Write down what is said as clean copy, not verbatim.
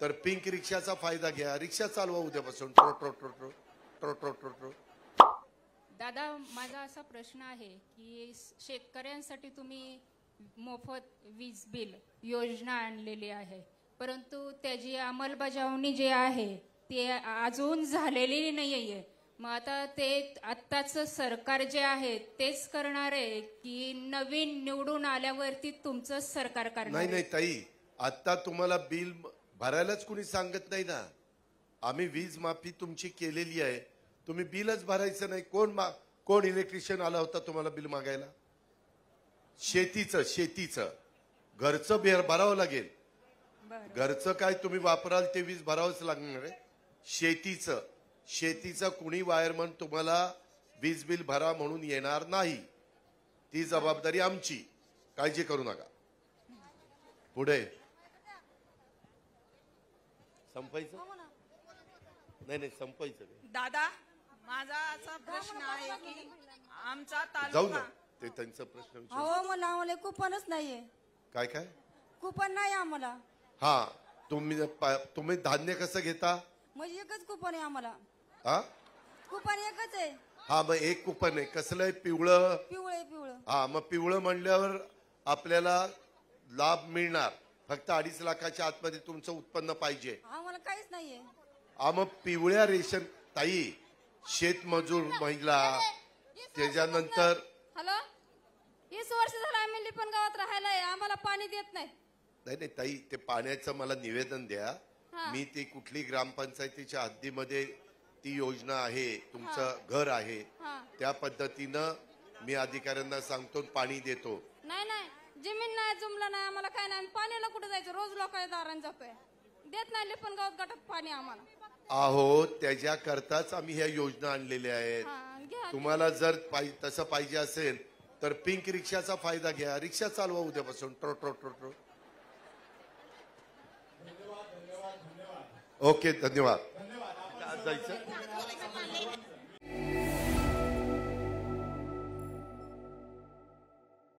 तर पिंक रिक्षाचा फायदा घ्या, रिक्षा चालवा उद्यापासून. ट्रो ट्रो ट्रो ट्रो ट्रो ट्रो ट्रो ट्रो. दादा, माझा असा प्रश्न आहे की शेतकऱ्यांसाठी तुम्ही मोफत वीज बिल योजना आणलेली आहे, परंतु त्याची अंमलबजावणी जी आहे ते अजून झालेली नाही आहे. मग आता ते आत्ताच सरकार जे आहे तेच करणार आहे की नवीन निवडून आल्यावरती तुमचं सरकार करणार? नाही नाही ताई, आता तुम्हाला बिल भरायलाच कुणी सांगत नाही ना. आम्ही वीज माफी तुमची केलेली आहे, तुम्ही बिलच भरायचं नाही. कोण इलेक्ट्रिशियन आला होता तुम्हाला बिल मागायला? शेतीचं घरचं बिल भरावं लागेल. घरचं काय तुम्ही वापराल ते वीज भरावंच लागणार आहे. शेतीचं कुणी वायरमन तुम्हाला वीज बिल भरा म्हणून येणार नाही. ती जबाबदारी आमची, काळजी करू नका. पुढे संपायचं नाही संपायचं दादा, माझा असा प्रश्न आहे की आमचा जाऊ ना, तालुका ते त्यांचा प्रश्न विचार. हो, मला आम्हाला कुपनच नाहीये. काय कुपन नाही आम्हाला. हा, तुम्ही धान्य कसं घेता? म्हणजे एकच कुपन आहे आम्हाला. हा, कुपन एकच आहे. हा, मग एक कुपन आहे. कसलं आहे? पिवळं. पिवळं. हा, मग पिवळं म्हणल्यावर आपल्याला लाभ मिळणार. फक्त 2.5 लाखाच्या आतमध्ये तुमचं उत्पन्न पाहिजे. आम्हाला काहीच नाहीये. मग पिवळ्या रेशन ताई, शेतमजूर महिला, त्याच्यानंतर हॅलो, 20 वर्ष झालं आम्ही लिपण गावात राहायला आहे, आम्हाला पाणी देत नाही. नाही ताई, ते पाण्याचं मला निवेदन द्या. मी ती कुठली ग्रामपंचायतीच्या हद्दीमध्ये ती योजना आहे, तुमचं घर आहे, त्या पद्धतीनं मी अधिकाऱ्यांना सांगतो, पाणी देतो. नाही, जमीन नाही, जुमला नाही, आम्हाला काय नाही. पाण्याला कुठे जायचं? रोज लोकांच्या दारात जातोय. देत नाही लिपण गावात गटात पाणी आम्हाला. आहो, त्याच्याकरताच आम्ही ह्या योजना आणलेल्या आहेत. तुम्हाला जर तसं पाहिजे असेल तर पिंक रिक्षाचा फायदा घ्या, रिक्षा चालवा उद्यापासून. ट्रो ट्रो ट्रो ट्रो. ओके, धन्यवाद. जायचं